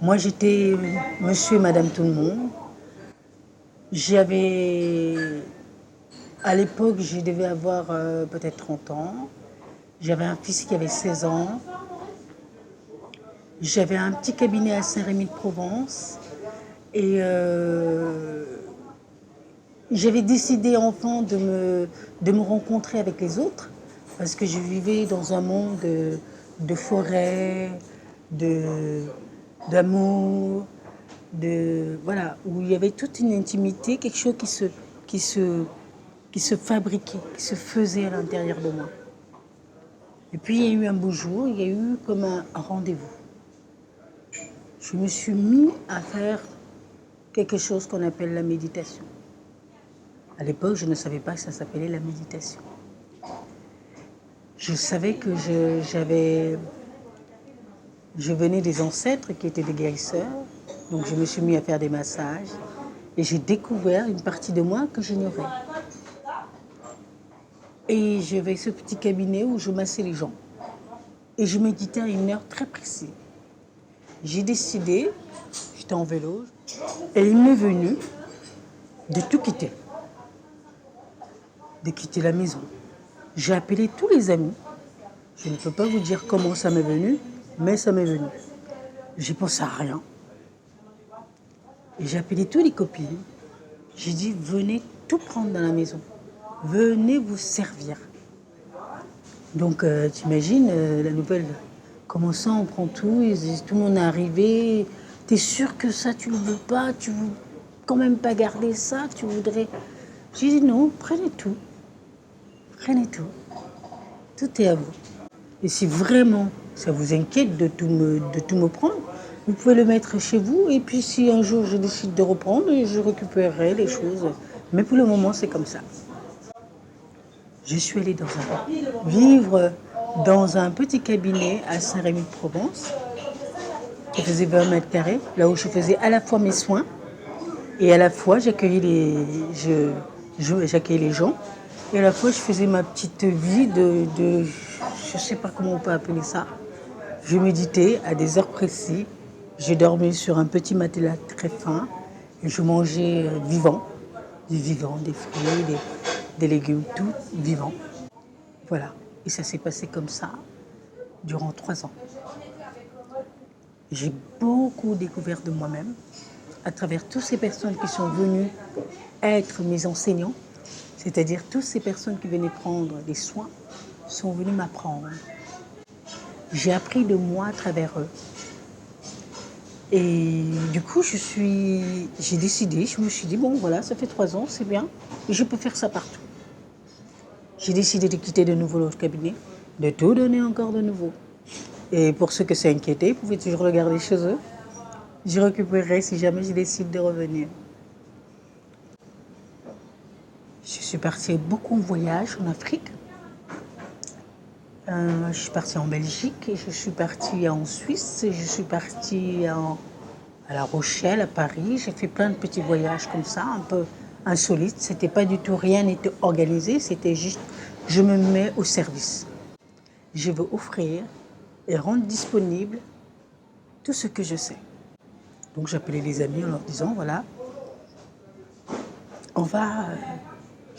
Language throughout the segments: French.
Moi, j'étais monsieur et madame tout le monde. J'avais, à l'époque, je devais avoir peut-être 30 ans. J'avais un fils qui avait 16 ans. J'avais un petit cabinet à Saint-Rémy-de-Provence. Et j'avais décidé enfant de me rencontrer avec les autres. Parce que je vivais dans un monde de forêt, de, d'amour, voilà, où il y avait toute une intimité, quelque chose qui se, qui se fabriquait, qui se faisait à l'intérieur de moi. Et puis il y a eu un beau jour, il y a eu comme un rendez-vous. Je me suis mis à faire quelque chose qu'on appelle la méditation. À l'époque, je ne savais pas que ça s'appelait la méditation. Je savais que je venais des ancêtres qui étaient des guérisseurs, donc je me suis mis à faire des massages et j'ai découvert une partie de moi que j'ignorais. Et j'avais ce petit cabinet où je massais les gens. Et je méditais à une heure très précise. J'ai décidé, j'étais en vélo, et il m'est venu de tout quitter, de quitter la maison. J'ai appelé tous les amis. Je ne peux pas vous dire comment ça m'est venu, mais ça m'est venu. J'ai pensé à rien. Et j'ai appelé toutes les copines. J'ai dit, venez tout prendre dans la maison. Venez vous servir. Donc, t'imagines la nouvelle. Comment ça, on prend tout, tout le monde est arrivé. T'es sûr que ça, tu ne le veux pas? Tu veux quand même pas garder ça? Tu voudrais... J'ai dit non, prenez tout. Prenez tout. Tout est à vous. Et si vraiment ça vous inquiète de tout me prendre, vous pouvez le mettre chez vous. Et puis si un jour je décide de reprendre, je récupérerai les choses. Mais pour le moment, c'est comme ça. Je suis allée vivre dans un petit cabinet à Saint-Rémy-de-Provence, qui faisait 20 mètres carrés, là où je faisais à la fois mes soins et à la fois j'accueillais les gens. Et à la fois, je faisais ma petite vie je ne sais pas comment on peut appeler ça. Je méditais à des heures précises. Je dormais sur un petit matelas très fin. Et je mangeais vivant. Du vivant, des fruits, des légumes, tout vivant. Voilà. Et ça s'est passé comme ça durant 3 ans. J'ai beaucoup découvert de moi-même à travers toutes ces personnes qui sont venues être mes enseignants. C'est-à-dire toutes ces personnes qui venaient prendre des soins sont venues m'apprendre. J'ai appris de moi à travers eux. Et du coup, j'ai décidé, je me suis dit, bon voilà, ça fait 3 ans, c'est bien, et je peux faire ça partout. J'ai décidé de quitter de nouveau l'autre cabinet, de tout donner encore de nouveau. Et pour ceux que c'est inquiété, vous pouvez toujours le garder chez eux. Je récupérerai si jamais je décide de revenir. Je suis partie beaucoup en voyage en Afrique. Je suis partie en Belgique, et je suis partie en Suisse, je suis partie à La Rochelle, à Paris. J'ai fait plein de petits voyages comme ça, un peu insolites. C'était pas du tout, rien n'était organisé, c'était juste, je me mets au service. Je veux offrir et rendre disponible tout ce que je sais. Donc j'appelais les amis en leur disant, voilà,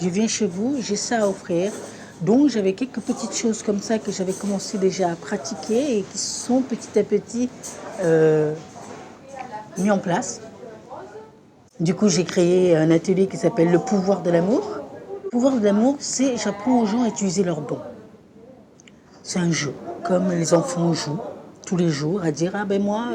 je viens chez vous, j'ai ça à offrir. Donc j'avais quelques petites choses comme ça que j'avais commencé déjà à pratiquer et qui sont petit à petit mis en place. Du coup, j'ai créé un atelier qui s'appelle le pouvoir de l'amour. Le pouvoir de l'amour, c'est j'apprends aux gens à utiliser leurs dons. C'est un jeu, comme les enfants jouent tous les jours, à dire ah ben moi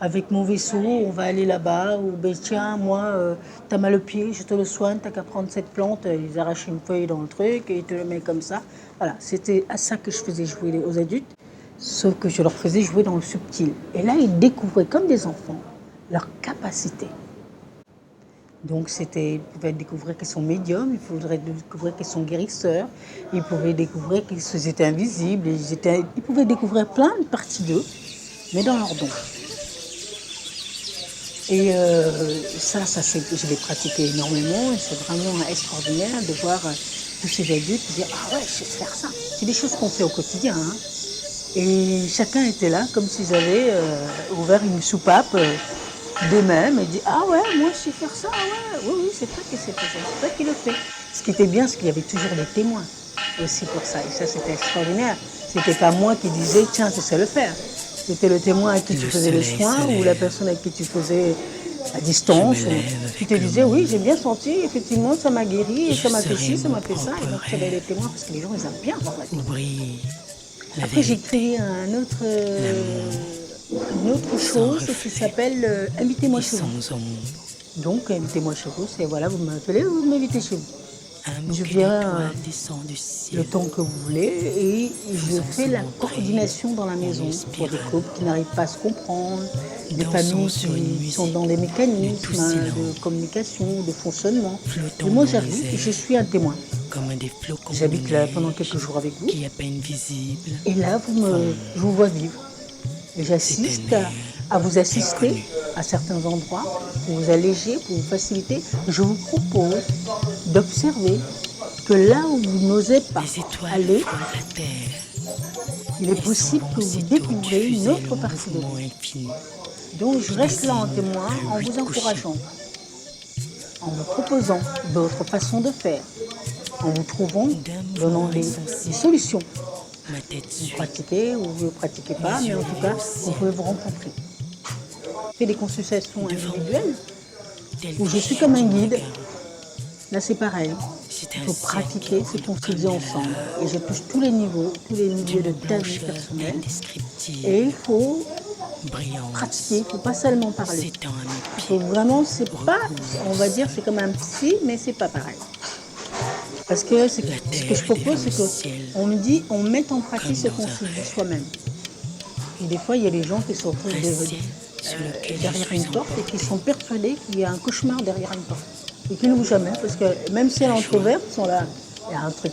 avec mon vaisseau on va aller là-bas, ou ben tiens moi t'as mal au pied, je te le soigne, t'as qu'à prendre cette plante, ils arrachent une feuille dans le truc et ils te le mettent comme ça. Voilà, c'était à ça que je faisais jouer aux adultes, sauf que je leur faisais jouer dans le subtil. Et là ils découvraient comme des enfants leur capacité. Donc ils pouvaient découvrir qu'ils sont médiums, ils pouvaient découvrir qu'ils sont guérisseurs, ils pouvaient découvrir qu'ils étaient invisibles, ils pouvaient découvrir plein de parties d'eux, mais dans leurs dons. Et je l'ai pratiqué énormément et c'est vraiment extraordinaire de voir tous ces adultes dire « Ah ouais, je sais faire ça ». C'est des choses qu'on fait au quotidien. Hein. Et chacun était là comme s'ils avaient ouvert une soupape d'eux-mêmes et dit ah ouais, moi je sais faire ça, ah ouais, oui, oui, c'est toi qui sais faire ça, c'est toi qui le fais. Ce qui était bien, c'est qu'il y avait toujours des témoins aussi pour ça. Et ça, c'était extraordinaire. C'était pas moi qui disais tiens, tu sais le faire. C'était le témoin à qui tu Le faisais les soleil soins se ou la lève. personne à qui tu faisais à Je me distance. Ou lève qui te avec le disait oui, j'ai monde. bien senti, effectivement, ça m'a guéri, et Je ça m'a fait serai ci, ça mon m'a fait ça. Et propre donc, tu avais les rêve témoins parce que les gens, ils aiment bien voir la où témoin. brille la Après, j'ai vérité, créé l'amour, une autre sans chose qui reflet s'appelle Invitez-moi et chez vous. sans ombre. Donc, invitez-moi chez vous, c'est voilà, vous m'appelez, vous m'invitez chez vous. Un Je bouquet viens d'étoiles descend du le ciel, temps que vous voulez et je faisant fais se la montrer coordination dans la en maison une pour des spirale, couples qui n'arrivent pas à se comprendre, des dansant familles sur une qui sont musique dans des de tout mécanismes de silence, communication, de fonctionnement. Et flottant moi, dans j'arrive les et je airs suis un témoin. comme des flocons de J'habite là pendant neige quelques jours avec vous qui, à peine visibles, et là, font je vous vois vivre. Et j'assiste s'éteindre à vous assister inconnus. à certains endroits pour vous alléger, pour vous faciliter. Je vous propose d'observer que là où vous n'osez pas Les étoiles aller, frôlent la terre il est et s'en possible vont que vous aussitôt découvrez une diffuser le autre partie de mouvement vous. infini Donc je qui reste là en désigne témoin un en huit vous couché. encourageant, en vous proposant d'autres façons de faire, en vous trouvant, D'un donnant mouvement des insensé, solutions. ma tête Vous suit, pratiquez ou vous ne pratiquez mes pas, mais yeux en tout rivés cas, au vous ciel, pouvez vous rencontrer. Je fais des consultations devant individuelles moi, tel où des je suis comme chutes un du guide. Niagara. Là, c'est pareil. C'est Il un faut ciel qui pratiquer ce coule qu'on se comme dit de la ensemble. Et je lave, touche tous les niveaux, tous les milieux de d'une ta vie blancheur personnelle. Et indescriptible, il faut pratiquer, il brillance ne faut pas seulement parler. s'étend à mes Il faut pieds, vraiment, c'est pas, recouvre on le va dire, sol. c'est comme un psy, mais c'est pas pareil. Parce que La ce que je terre propose, devient le c'est ciel, qu'on me dit, on met en pratique comme ce dans qu'on un se dit rêve. soi-même. Et des fois, il y a des gens qui se retrouvent Un ciel sur lequel je derrière une suis porte et qui emporté. sont persuadés qu'il y a un cauchemar derrière une porte. Et qui n'ouvrent jamais, parce que même si elle est La joie, entrouverte, ils sont là, il y a un truc.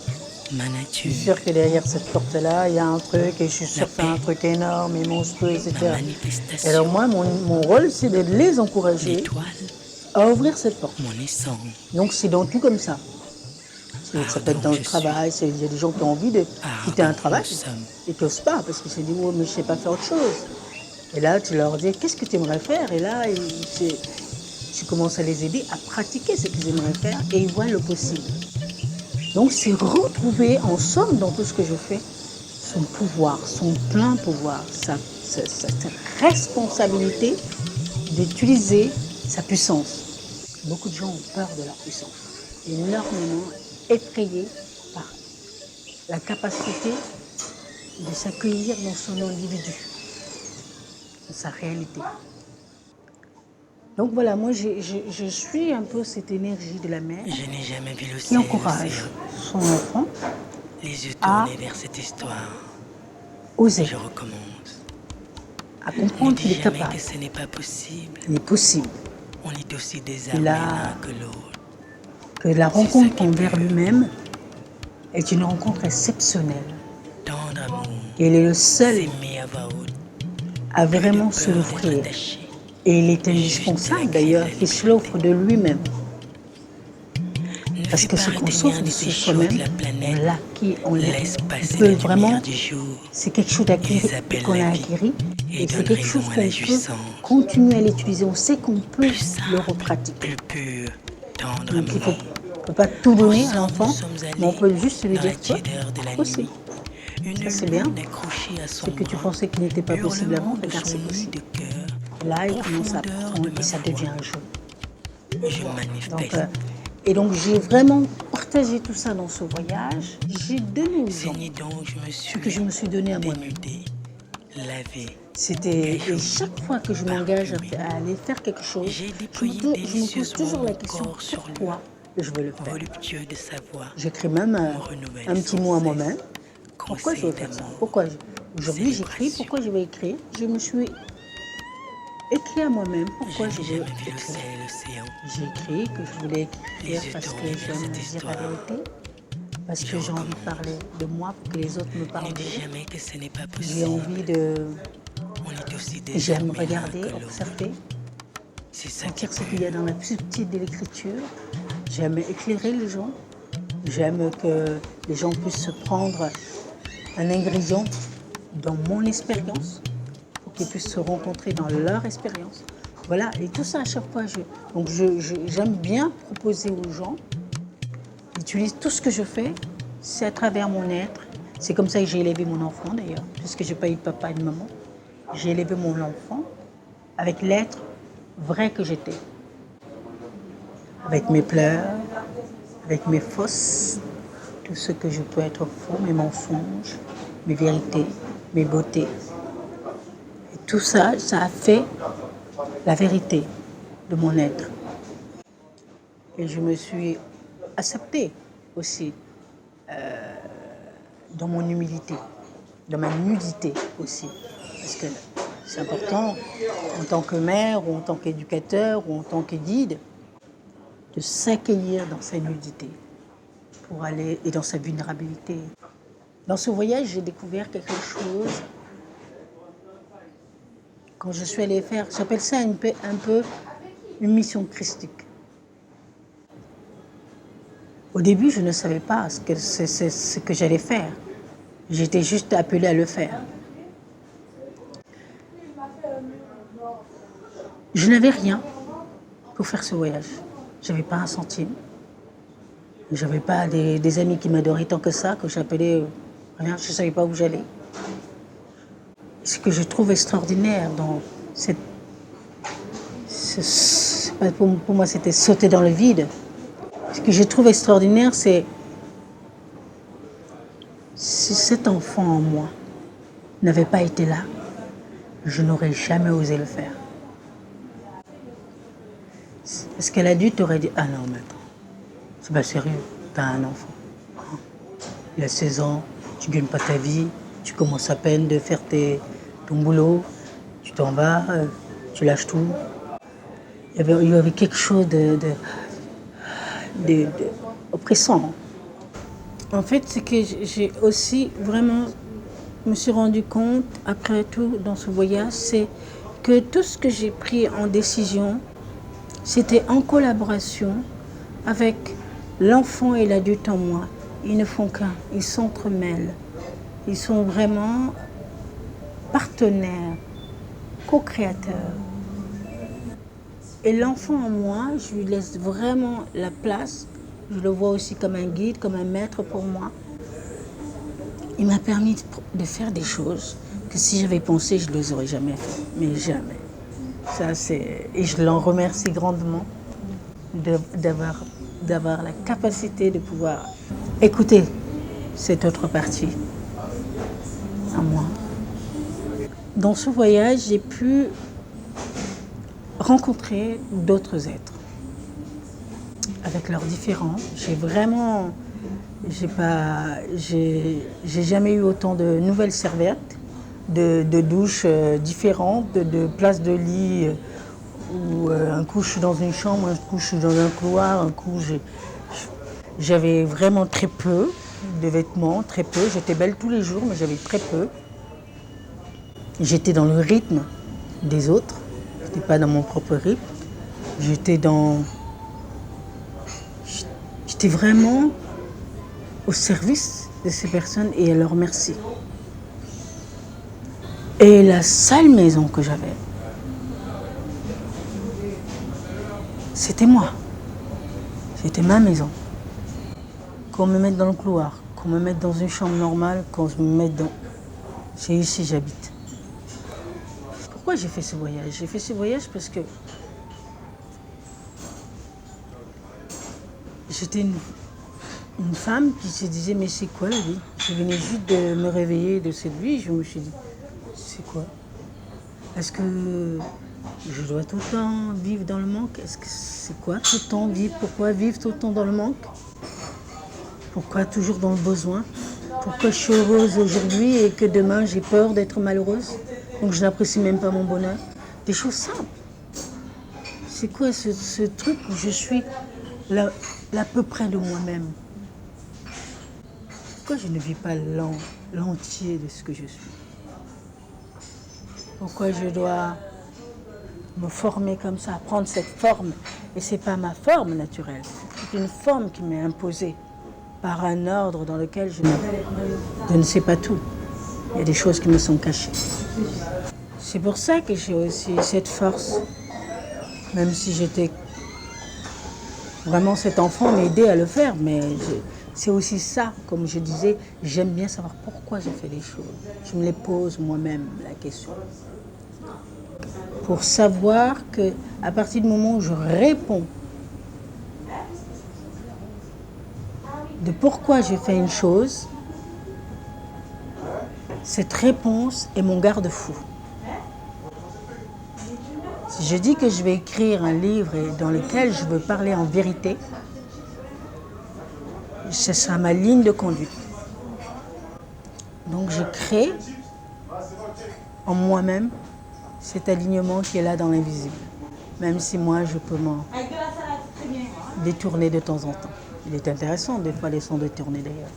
ma Je suis nature, sûre que derrière cette porte-là, il y a un truc, et je suis la sûre que c'est paix, un truc énorme et monstrueux, ma etc. Et alors manifestation, moi, mon rôle, c'est de les encourager l'étoile, à ouvrir cette porte. mon essence. Donc c'est dans tout comme ça. Ça peut être Ardent dans le je suis, travail, il y a des gens qui ont envie de quitter un ardent travail nous sommes. et qui n'osent pas parce qu'ils se disent oh, mais je ne sais pas faire autre chose. Et là, tu leur dis qu'est-ce que tu aimerais faire? Et là, tu commences à les aider à pratiquer ce qu'ils aimeraient faire et ils voient le possible. Donc c'est retrouver en somme dans tout ce que je fais son pouvoir, son plein pouvoir, cette responsabilité d'utiliser sa puissance. Beaucoup de gens ont peur de leur puissance, énormément effrayés par la capacité de s'accueillir dans son individu, dans sa réalité. Donc voilà, moi je suis un peu cette énergie de la mère Je n'ai jamais vu le qui ciel et encourage l'océan, son enfant les yeux à tournés vers cette histoire. oser, Je recommence. à Ne comprendre dis qu'il est jamais capable, que ce n'est pas possible. il est possible, On est aussi qu'il désarmés a, l'un que l'autre. que la C'est ça rencontre qui est envers pur. lui-même est une rencontre exceptionnelle. Tendre amour, Il est le seul s'aimer à voix haute, à plus de vraiment se peur d'être l'offrir. attaché. Et il est Juste la indispensable clé de d'ailleurs la qu'il se liberté. l'offre de lui-même. Ne Parce fais que pas ce qu'on retenir s'offre de des péchés de soi-même, la on planète. l'acquis, Laisse on passer peut la vraiment, lumière du jour. c'est quelque chose d'acquis Ils appellent qu'on la a vie acquis et et c'est donnent quelque raison chose à la qu'on peut jouissance. continuer à l'utiliser. On sait qu'on peut Plus le simple, repratiquer. plus pur, tendre Donc il amour. ne faut pas tout donner à Ensemble, nous l'enfant, sommes mais on allés peut juste lui dans la dire, toi, tiédeur de la possible. nuit. Une Ça c'est bien. lune accrochée à Ce son que tu bras, pensais qu'il n'était pas possible avant, hurlement de regarde, son c'est nid possible. de cœur, Et là, il commence à profondeur apprendre de et ma ça foi. devient un jeu. Je Donc, manifeste. et donc j'ai vraiment partagé tout ça dans ce voyage. J'ai donné aux gens Saigné dont je me ce que je suis me suis donné à moi-même. dénudé, lavé, Et gageoui, chaque fois que je m'engage parfumé. à aller faire quelque chose, J'ai je me, déployé je me pose délicieusement toujours la mon question corps sur lui, pourquoi je veux le faire. voluptueux de sa voix. J'écris même On renouvelle un petit sans mot à cesse moi-même. Pourquoi je conseils veux faire ça? d'amour, Aujourd'hui j'écris, célébration. pourquoi je vais écrire? Je me suis écrit à moi-même Je pourquoi je n'ai veux jamais vu le écrire. ciel et l'océan, J'ai écrit que je voulais les écrire yeux parce que tournés vers j'aime cette dire histoire. la vérité, parce Je que j'ai envie de recommence. parler de moi pour que les autres me parlent Ne dis d'eux. jamais que ce n'est pas J'ai possible. envie de... On est aussi J'aime désarmés l'un regarder, que l'autre. observer, C'est ça qui sentir ce est qu'il y a pur. dans la subtilité de l'écriture. J'aime éclairer les gens. J'aime que les gens puissent se prendre un ingrédient dans mon expérience, pour qu'ils puissent se rencontrer dans leur expérience. Voilà, et tout ça à chaque fois, j'aime bien proposer aux gens, j'utilise tout ce que je fais, c'est à travers mon être. C'est comme ça que j'ai élevé mon enfant d'ailleurs, puisque je n'ai pas eu de papa et de maman. J'ai élevé mon enfant avec l'être vrai que j'étais. Avec mes pleurs, avec mes fausses, tout ce que je peux être faux, mes mensonges, mes vérités, mes beautés. Et tout ça, ça a fait la vérité de mon être. Et je me suis acceptée aussi dans mon humilité, dans ma nudité aussi. Parce que c'est important, en tant que mère, ou en tant qu'éducateur, ou en tant que guide, de s'accueillir dans sa nudité pour aller, et dans sa vulnérabilité. Dans ce voyage, j'ai découvert quelque chose. Quand je suis allée faire, j'appelle ça un peu une mission christique. Au début, je ne savais pas ce que j'allais faire. J'étais juste appelée à le faire. Je n'avais rien pour faire ce voyage. Je n'avais pas un centime. Je n'avais pas des amis qui m'adoraient tant que ça, que j'appelais rien. Je ne savais pas où j'allais. Ce que je trouve extraordinaire dans cette... Pour moi, c'était sauter dans le vide. Ce que je trouve extraordinaire, c'est si cet enfant en moi n'avait pas été là, je n'aurais jamais osé le faire. Parce que l'adulte aurait dit, ah non, mais attends, c'est pas sérieux, t'as un enfant. Il a 16 ans, tu ne gagnes pas ta vie, tu commences à peine de faire ton boulot, tu t'en vas, tu lâches tout. Il y avait quelque chose de oppressant. En fait, c'est que j'ai aussi vraiment me suis rendu compte, après tout, dans ce voyage, c'est que tout ce que j'ai pris en décision, c'était en collaboration avec l'enfant et l'adulte en moi. Ils ne font qu'un, ils s'entremêlent. Ils sont vraiment partenaires, co-créateurs. Et l'enfant en moi, je lui laisse vraiment la place. Je le vois aussi comme un guide, comme un maître pour moi. Il m'a permis de faire des choses que si j'avais pensé, je ne les aurais jamais fait. Mais jamais. Et je l'en remercie grandement d'avoir la capacité de pouvoir écouter cette autre partie à moi. Dans ce voyage, j'ai pu rencontrer d'autres êtres avec leurs différends. J'ai jamais eu autant de nouvelles serviettes, de douches différentes, de places de lit où un coup je suis dans une chambre, un coup je suis dans un couloir, un coup j'avais vraiment très peu de vêtements, très peu. J'étais belle tous les jours, mais j'avais très peu. J'étais dans le rythme des autres, j'étais pas dans mon propre rythme. J'étais vraiment au service de ces personnes et à leur merci. Et la seule maison que j'avais, c'était moi. C'était ma maison. Qu'on me mette dans le couloir, qu'on me mette dans une chambre normale, qu'on me mette dans... C'est ici que j'habite. Pourquoi j'ai fait ce voyage? J'ai fait ce voyage parce que j'étais une femme qui se disait, mais c'est quoi la vie? Je venais juste de me réveiller de cette vie, je me suis dit, c'est quoi? Est-ce que je dois tout le temps vivre dans le manque? Est-ce que c'est quoi tout le temps vivre? Pourquoi vivre tout le temps dans le manque? Pourquoi toujours dans le besoin? Pourquoi je suis heureuse aujourd'hui et que demain j'ai peur d'être malheureuse? Donc je n'apprécie même pas mon bonheur. Des choses simples. C'est quoi ce truc où je suis là à peu près de moi-même? Pourquoi je ne vis pas l'entier de ce que je suis? Pourquoi je dois me former comme ça, prendre cette forme? Et ce n'est pas ma forme naturelle. C'est une forme qui m'est imposée par un ordre dans lequel je ne sais pas tout. Il y a des choses qui me sont cachées. C'est pour ça que j'ai aussi cette force. Même si j'étais vraiment cet enfant m'aidait à le faire, mais c'est aussi ça, comme je disais, j'aime bien savoir pourquoi je fais les choses. Je me les pose moi-même la question. Pour savoir que à partir du moment où je réponds de pourquoi j'ai fait une chose, cette réponse est mon garde-fou. Si je dis que je vais écrire un livre dans lequel je veux parler en vérité, ce sera ma ligne de conduite. Donc je crée en moi-même cet alignement qui est là dans l'invisible. Même si moi je peux m'en détourner de temps en temps. Il est intéressant des fois les sons détournés d'ailleurs.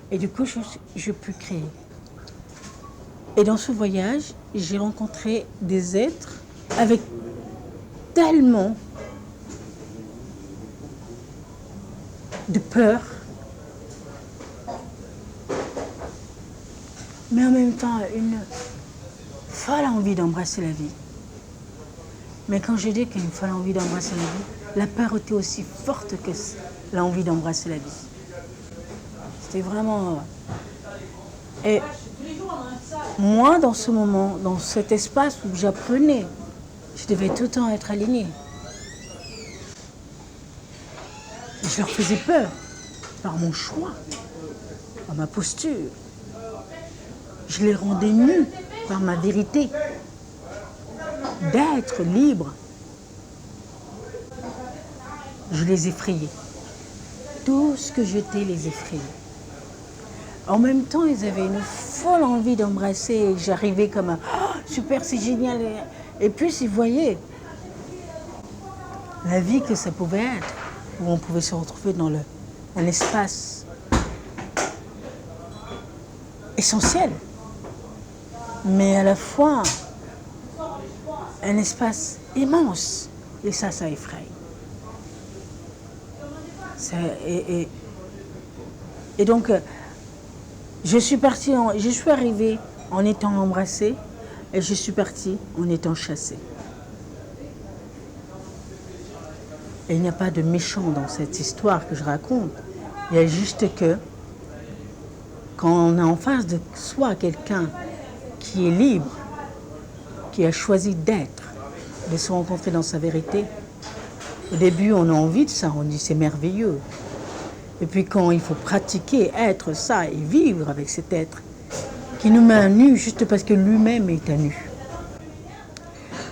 Et du coup je peux créer. Et dans ce voyage, j'ai rencontré des êtres avec tellement de peur, mais en même temps une folle envie d'embrasser la vie. Mais quand je dis qu'il y a une folle envie d'embrasser la vie, la peur était aussi forte que l'envie d'embrasser la vie. C'était vraiment... Et moi, dans ce moment, dans cet espace où j'apprenais, je devais tout le temps être alignée. Je leur faisais peur par mon choix, par ma posture. Je les rendais nus par ma vérité d'être libre. Je les effrayais. Tout ce que j'étais les effrayait. En même temps, ils avaient une folle envie d'embrasser et j'arrivais comme un oh, super, c'est génial. Et puis, ils voyaient la vie que ça pouvait être, où on pouvait se retrouver dans un espace essentiel, mais à la fois un espace immense. Et ça effraie. Et donc, je suis arrivée en étant embrassée et je suis partie en étant chassée. Et il n'y a pas de méchant dans cette histoire que je raconte. Il y a juste que quand on a en face de soi quelqu'un qui est libre, qui a choisi d'être, de se rencontrer dans sa vérité, au début on a envie de ça, on dit c'est merveilleux. Et puis quand il faut pratiquer, être ça et vivre avec cet être qui nous met à nu juste parce que lui-même est à nu,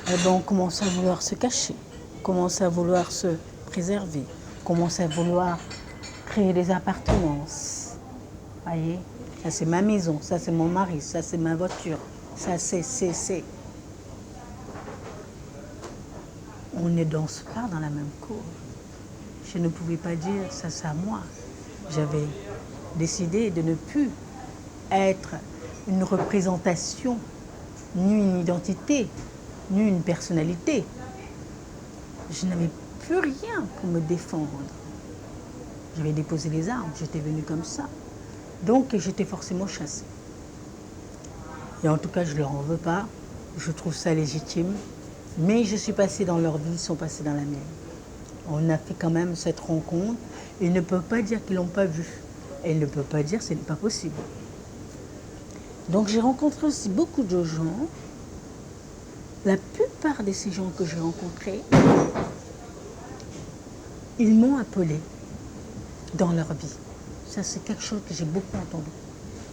eh ben on commence à vouloir se cacher, on commence à vouloir se préserver, on commence à vouloir créer des appartenances. Voyez, ça c'est ma maison, ça c'est mon mari, ça c'est ma voiture, ça c'est. On ne danse pas dans la même cour. Je ne pouvais pas dire ça c'est à moi. J'avais décidé de ne plus être une représentation, ni une identité, ni une personnalité. Je n'avais plus rien pour me défendre. J'avais déposé les armes, j'étais venue comme ça. Donc j'étais forcément chassée. Et en tout cas, je ne leur en veux pas. Je trouve ça légitime. Mais je suis passée dans leur vie, ils sont passés dans la mienne. On a fait quand même cette rencontre. Ils ne peuvent pas dire qu'ils ne l'ont pas vue. Et ils ne peuvent pas dire que ce n'est pas possible. Donc j'ai rencontré aussi beaucoup de gens. La plupart de ces gens que j'ai rencontrés, ils m'ont appelé dans leur vie. Ça, c'est quelque chose que j'ai beaucoup entendu.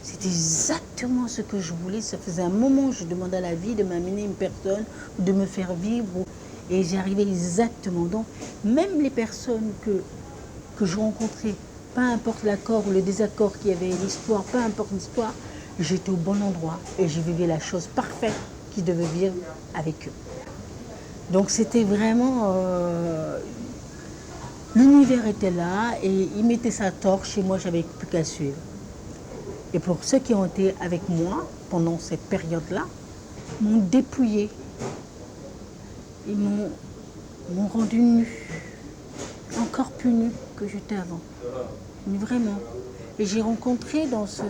C'était exactement ce que je voulais. Ça faisait un moment que je demandais à la vie de m'amener une personne, de me faire vivre. Et j'y arrivais exactement. Donc, même les personnes que je rencontrais, peu importe l'accord ou le désaccord qu'il y avait, l'histoire, peu importe l'histoire, j'étais au bon endroit et je vivais la chose parfaite qu'ils devaient vivre avec eux. Donc, c'était vraiment... l'univers était là et il mettait sa torche et moi, j'avais plus qu'à suivre. Et pour ceux qui ont été avec moi pendant cette période-là, m'ont dépouillé. Ils m'ont rendu nue, encore plus nue que j'étais avant. Mais vraiment. Et j'ai rencontré dans ce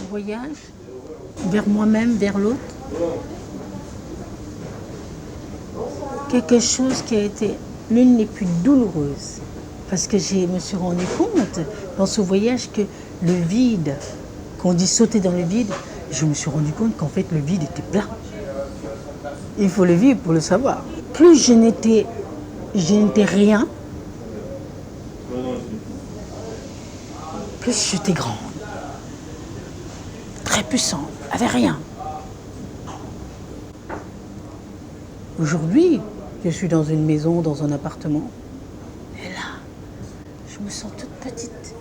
voyage, vers moi-même, vers l'autre, quelque chose qui a été l'une des plus douloureuses. Parce que je me suis rendu compte dans ce voyage que le vide, qu'on dit sauter dans le vide, je me suis rendu compte qu'en fait le vide était plein. Il faut le vivre pour le savoir. Plus je n'étais rien, plus j'étais grande, très puissante, avec rien. Aujourd'hui, je suis dans une maison, dans un appartement, et là, je me sens toute petite.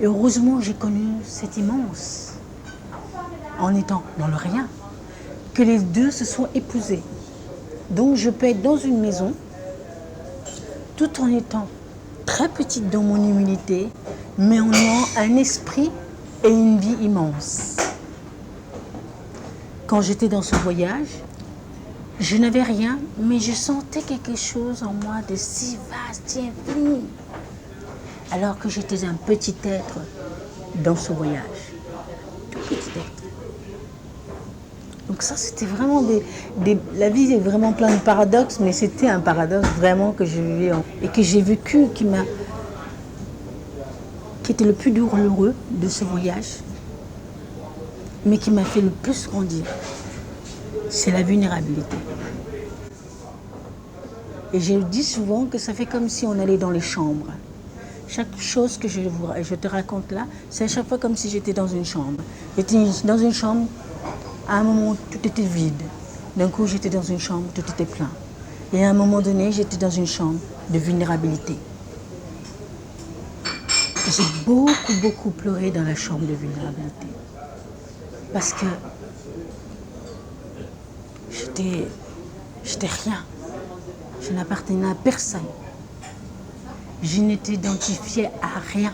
Et heureusement, j'ai connu cet immense, en étant dans le rien, que les deux se sont épousés. Donc je peux être dans une maison, tout en étant très petite dans mon humilité, mais en ayant un esprit et une vie immense. Quand j'étais dans ce voyage, je n'avais rien, mais je sentais quelque chose en moi de si vaste, si infini. Alors que j'étais un petit être dans ce voyage. Tout petit être. Donc ça, c'était vraiment la vie est vraiment plein de paradoxes, mais c'était un paradoxe vraiment que je vivais et que j'ai vécu, qui était le plus douloureux de ce voyage, mais qui m'a fait le plus grandir. C'est la vulnérabilité. Et je dis souvent que ça fait comme si on allait dans les chambres. Chaque chose que je te raconte là, c'est à chaque fois comme si j'étais dans une chambre. J'étais dans une chambre, à un moment, tout était vide. D'un coup, j'étais dans une chambre, tout était plein. Et à un moment donné, j'étais dans une chambre de vulnérabilité. J'ai beaucoup pleuré dans la chambre de vulnérabilité. Parce que j'étais rien. Je n'appartenais à personne. Je n'étais identifiée à rien.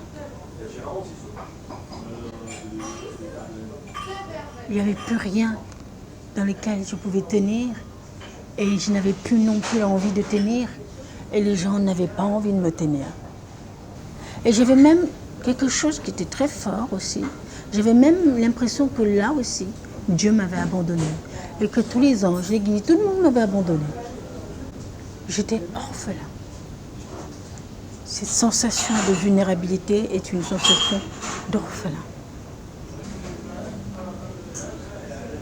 Il n'y avait plus rien dans lequel je pouvais tenir et je n'avais plus non plus envie de tenir et les gens n'avaient pas envie de me tenir. Et j'avais même quelque chose qui était très fort aussi. J'avais même l'impression que là aussi, Dieu m'avait abandonné et que tous les anges, l'Église, tout le monde m'avait abandonné. J'étais orphelin. Cette sensation de vulnérabilité est une sensation d'orphelin.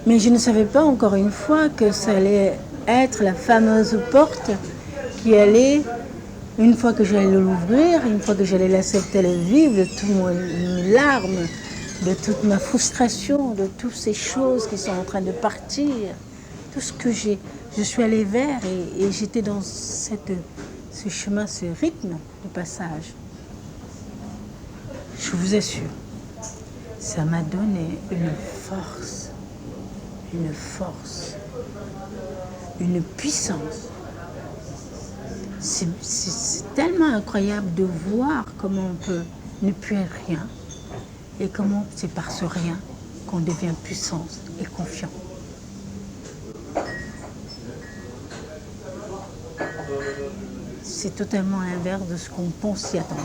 Mais je ne savais pas encore une fois que ça allait être la fameuse porte qui allait, une fois que j'allais l'ouvrir, une fois que j'allais l'accepter, le vivre, de toutes mes larmes, de toute ma frustration, de toutes ces choses qui sont en train de partir, tout ce que je suis allée vers et j'étais dans ce chemin, ce rythme de passage. Je vous assure, ça m'a donné une force, une puissance. C'est tellement incroyable de voir comment on peut ne plus être rien et comment c'est par ce rien qu'on devient puissant et confiant. C'est totalement l'inverse de ce qu'on pense s'y attendre.